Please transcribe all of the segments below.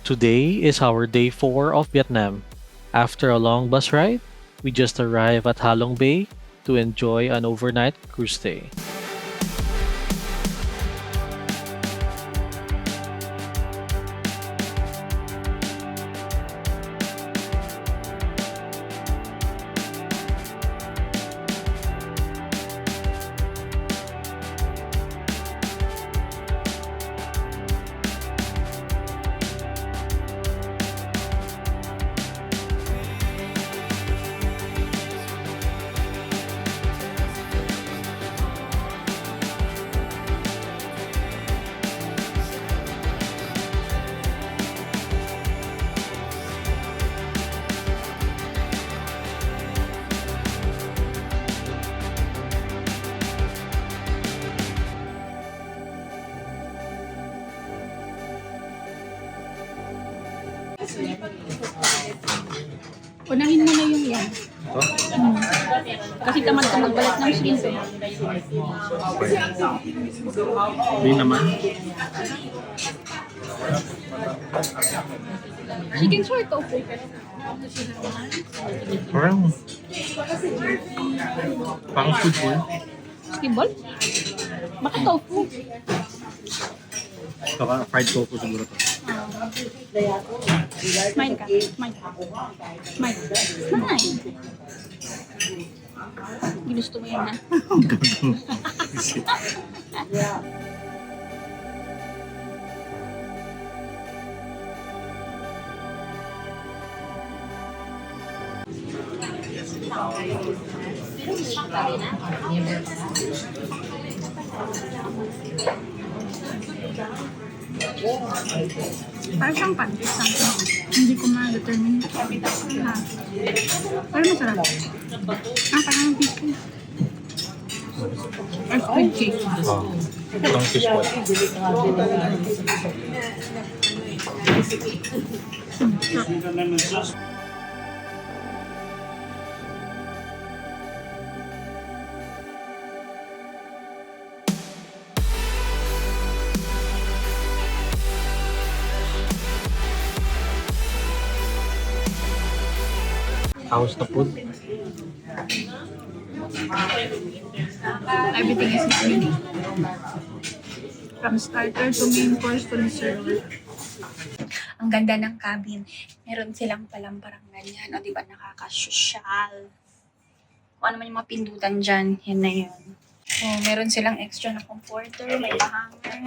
Today is our day 4 of Vietnam. After a long bus ride, we just arrived at Halong Bay to enjoy an overnight cruise stay. Unahin mo na yung yan. Ito? Kasi tamad ka magbalat ng shrimp eh. Hindi naman. Chicken short tofu. Parang food po. Chicken ball? Baka tofu. Saka fried tofu siguro to. Smile ka. Smile. Smile. Smile. Ginusto mo yun ha? Parang siyang pancake something. Hindi ko ma-determine. Ha? Parang masarap. Parang biscuit. Or squid cake. Itong fish ball. How's the food? Everything is yummy. From starter to main course to dessert. Ang ganda ng cabin. Meron silang palang parang ganyan. O diba nakakasosyal. Kung ano man yung mga pindutan dyan, yun na yun. O, meron silang extra na comforter, may pahanger,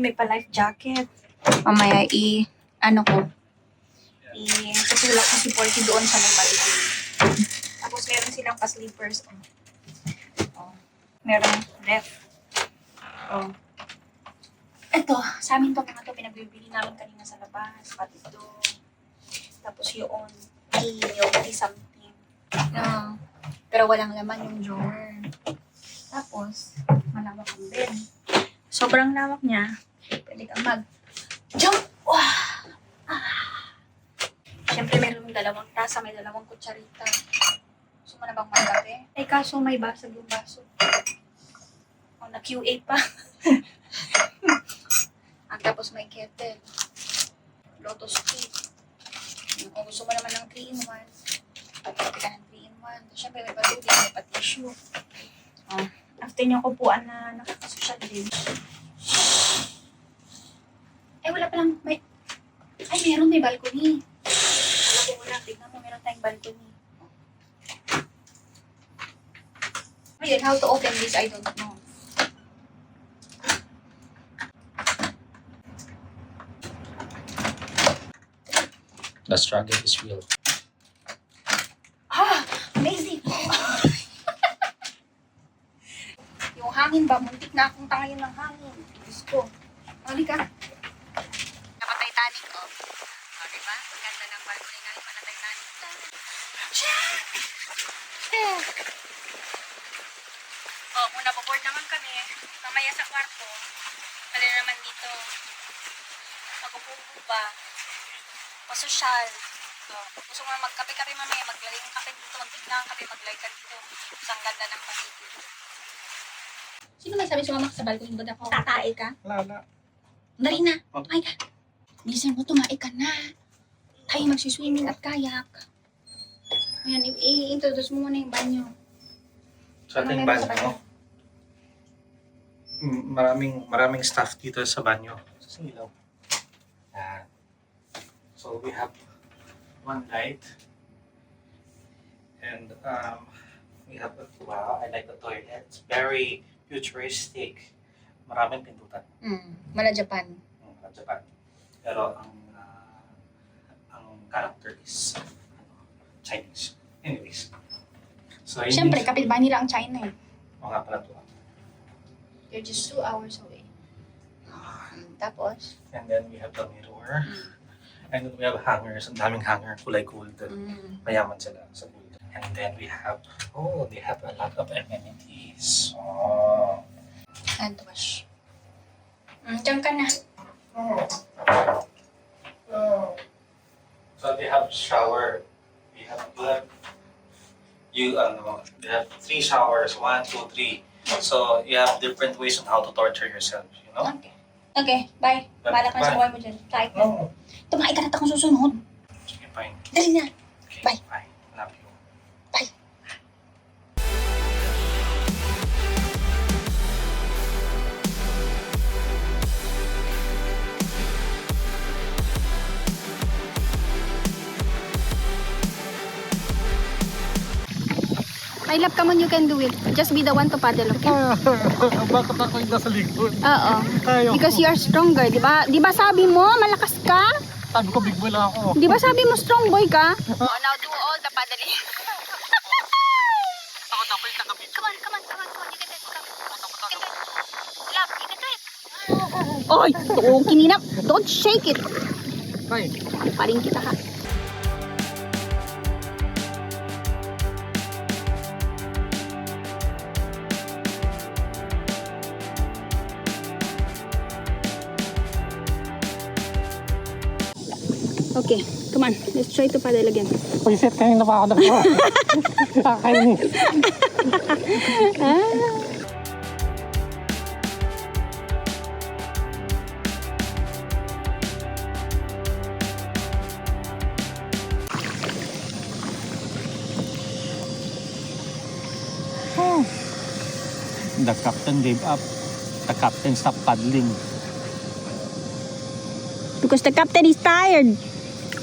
may pa-life jacket. Mamaya tutulak ko si Porky doon sa may balcony. Tapos meron silang pa-sleepers. Meron ref. Ito, sa amin to mga to, pinagbibili namin kanina sa labas. Pati ito. Tapos yung tea something. Pero walang laman yung drawer. Tapos, malawak ang bed. Sobrang lawak niya. Pwede kang mag-jump! Siyempre, meron dalawang tasa, may dalawang kutsarita. Gusto mo na bang magkape? Eh, kaso may basag yung baso. O, na-QA pa. Tapos may kettle. Lotus tea. Kung gusto mo naman ng 3-in-1, pagkape ka ng 3-in-1. Siyempre, may patubig, may pa-tissue. After niyong kupuan na nakakasosyal din. Eh, wala palang, meron may balcony. Alam ko wala, tignan mo, meron tayong balcony. Ayun, how to open this, I don't know. The struggle is real. Amazing! Yung hangin ba, muntik na akong tangayin ng hangin. Diyos ko. Halika. Naka-Titanic, oh. Diba? Ang ganda ng balcony natin pa na Titanic. Check! Kung naboboard naman kami, mamaya sa kwarto, pala naman dito, mag-upo ba, masosyal. Gusto mo na magkape-kape mamaya, maglagay ng kape dito, magtignan ng kape, maglagay ka dito. Isang ganda ng paligid. Sino may sabi sumama ka sa balcony? Ba't ako tatae ka? Wala. Dali na. Ay ka. Bilisan mo, tumae ka na. Tayo magsiswimming at kayak. Ayan, i-introduce mo muna yung banyo. Sa ating Ano meron sa banyo, maraming stuff dito sa banyo. Sa ilaw. Yan. So we have one light. And we have, wow, I like the toilet. It's very futuristic. Maraming pintutan. Mala Japan. Sa Japan. Pero ang character is Chinese. Anyways. So Siyempre, kapitbahay nila ang China eh. mga pala to. They're just 2 hours away. Tapos? And then we have the mirror. And then we have hangers. Ang daming hanger. Kulay gold. Mayaman sila sa gold. And then we have, they have a lot of amenities. Oh. Hand wash. Diyan ka na. So they have shower. They have they have 3 showers. 1, 2, 3. So you have different ways on how to torture yourself. You know? Okay. Okay, bye. Balak na sa buhay mo dyan. Kahit na. No. Tumae ka na akong susunod. Sige, fine. Dali na. Okay, Bye. Bye. Love you. Bye. My love, come on, you can do it. Just be the one to paddle, okay? Bakit ako yung nasa likod? Oo. Ayaw Because you are stronger, di ba? Di ba sabi mo, malakas ka? Sabi ko, big boy lang ako. Di ba sabi mo, strong boy ka? Oh, now do all the paddling. Ako dapat nakabit. Come on, come on, come on, come on. You can do it. Come. You can do it. Love, you can do it. Oy, tuong kininap. Don't shake it. Ay. Paring kita ha. Okay, come on. Let's try to paddle again. Pag-set kayo na pa ako nagawa. Kakainin. The captain gave up. The captain stopped paddling. Because the captain is tired.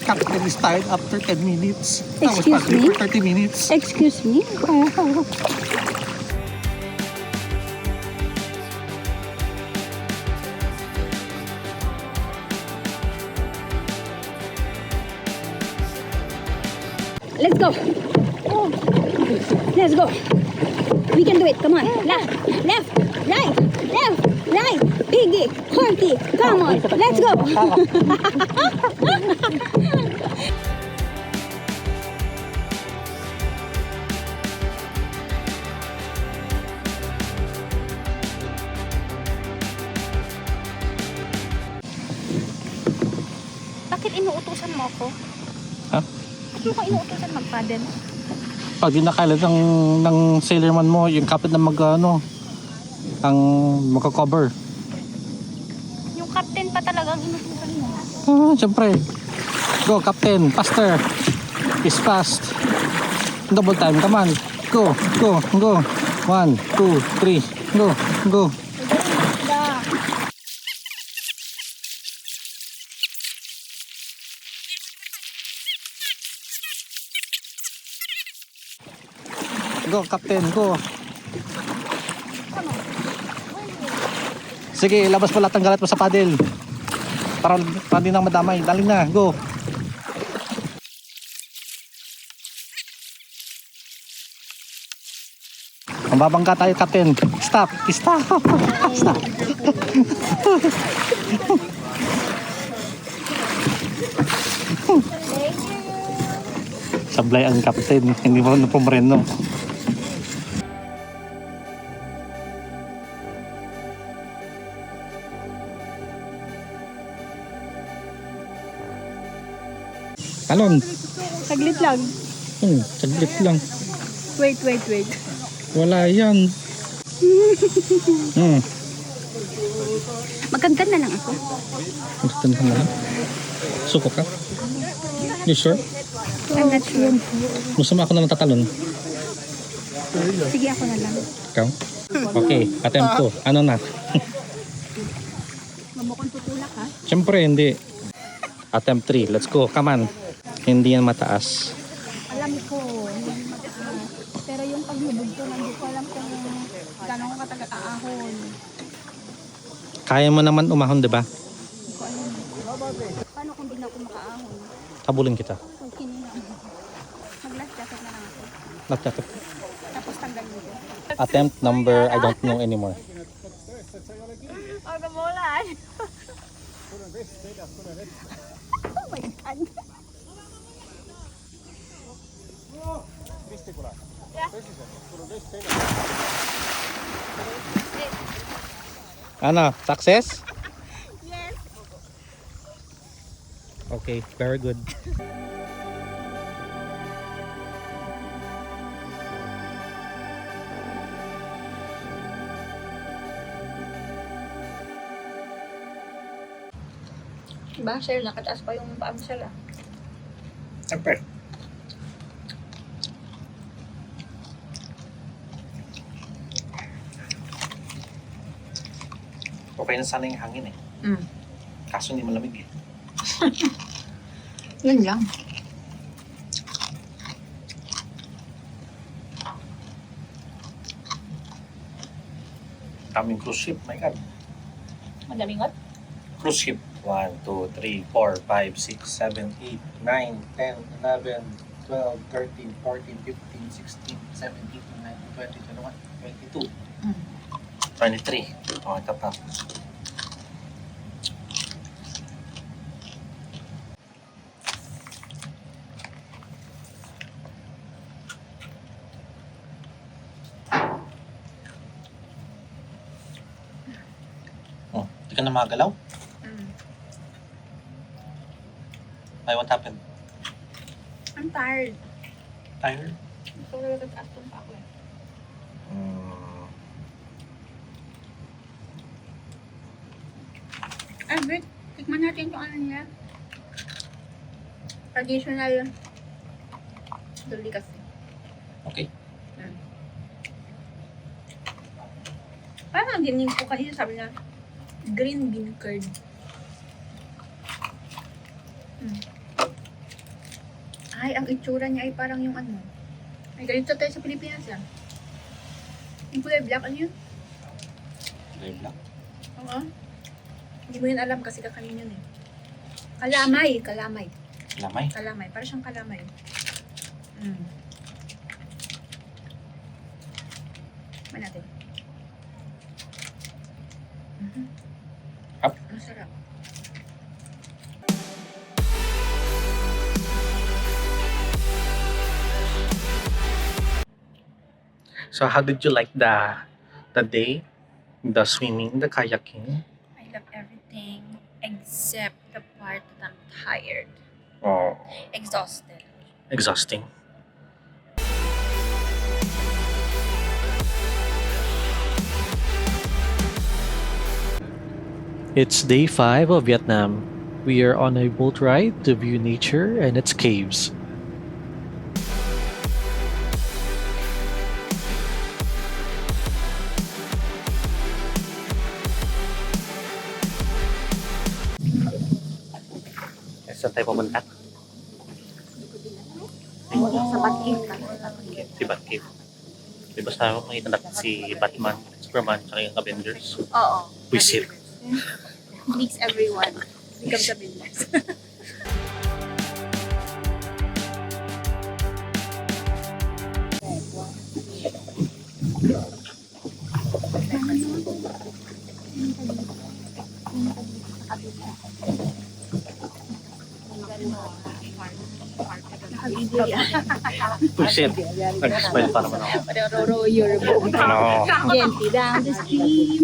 Captain is tired after 10 minutes. Excuse I was paddling me? for 30 minutes. Excuse me? Let's go. Let's go. We can do it. Come on. Left, left, right, left, right. Piggy, Horty. Come on. Let's go. Bakit inuutusan mo ako? Ha? Bakit mo inuutusan mag-paddle? Pag di nakailan ng sailorman mo, yung captain na ang magka-cover. Yung captain pa talagang inutusan mo. Siyempre. Go, captain. Faster. Is fast. Double time. Come on. Go, go, go. 1, 2, 3. Go, go. Go, captain. Go. Sige, labas mo lahat ng galit mo sa paddle. Para di nang madamay. Dali na. Go. Mababangga tayo, captain. Stop. Stop. Stop. Sablay ang captain. Hindi mo na pumreno. Talon. Saglit lang. Saglit lang. Wait. Wala yan. Magkagdan na lang ako. Gusto mo lang? Suko ka? You sure? I'm not sure. Gusto mo ako na tatalon? Sige, ako na lang. Ikaw? Okay, attempt 2. Ano na? Mamukong tutulak ha? Siyempre, hindi. Attempt 3. Let's go. Come on. Hindi yan mataas. Alam ko, hindi mataas. Pero yung paglubog ko, hindi ko alam kung gano'ng ko katagal aahon. Kaya mo naman umahon, di ba? Hindi ko alam. Paano kung bigla ko makaahon? Habulin kita. Okay na lang. Mag-last jacket na lang ako. Nagtatap. Tapos tanggalin ko. Attempt number, I don't know anymore. Oh, gamulan! Oh my God! Ano? Success? Yes! Okay, very good. Diba, Shell? Nakataas pa yung paa mo, Shell, ah. Siyempre. Okay na sana yung hangin eh. Kaso hindi malamig eh. Yun lang. Kaming cruise ship, my God. Madaming what? Cruise ship. 1, 2, 3, 4, 5, 6, 7, 8, 9, 10, 11, 12, 13, 14, 15, 16, 17, 18, 19, 20, 21, 22, 23. Oh, ito pa. Oh, hindi ka na magalaw? Ay, what happened? I'm tired. Tired? Gusto ko talaga tataas tong pa ako eh. Ay, wait. Tikman natin itong ano niya. Traditional delicacy. Okay. Parang ganyan ko kanina sabi na green bean curd. Ay, ang itsura niya ay parang yung ano. Ay, ganito tayo sa Pilipinas yan. Yung kulay black, ano yun? Live lang. Oo. Hindi mo yun alam kasi kakanin yun eh. Kalamay. Lamay. Kalamay. Parang siyang kalamay. Man natin. Up. Masarap. So how did you like the day? The swimming, the kayaking? I love everything except the part that I'm tired. Oh, Exhausted. exhausting. It's day 5 of Vietnam. We are on a boat ride to view nature and its caves. Saan tayo pumunta? Sa Batkid ka. Si Batcave. Di ba sa makita natin si Batman, Superman, tsaka yung Avengers? Oo. Visit. Meets everyone. Becomes a business. Visit. Nag-smile pa naman ako. Parero your boat. Ano? Gently down the stream.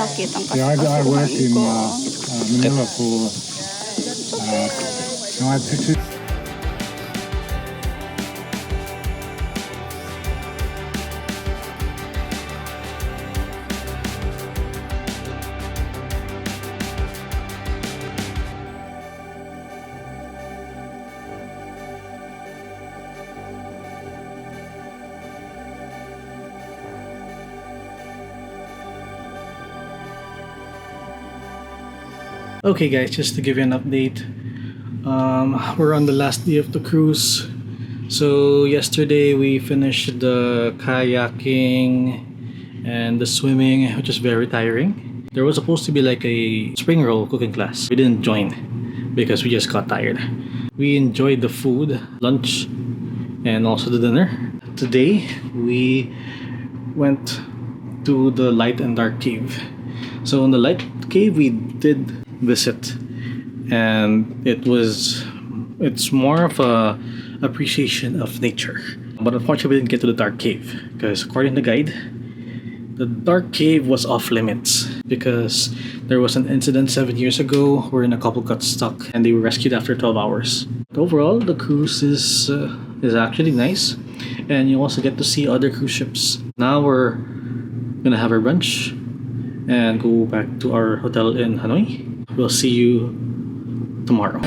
Sakit ang Yeah, I worked kasikasuhan in ko. Manila for no, I had 6 years. Okay, guys, just to give you an update, we're on the last day of the cruise. So yesterday we finished the kayaking and the swimming, which is very tiring. There was supposed to be like a spring roll cooking class. We didn't join because we just got tired. We enjoyed the food, lunch, and also the dinner. Today we went to the light and dark cave. So in the light cave we did visit, and it's more of a appreciation of nature. But unfortunately we didn't get to the dark cave because according to the guide, the dark cave was off limits because there was an incident 7 years ago wherein a couple got stuck and they were rescued after 12 hours. But overall, the cruise is actually nice, and you also get to see other cruise ships. Now we're gonna have our brunch and go back to our hotel in Hanoi. We'll see you tomorrow.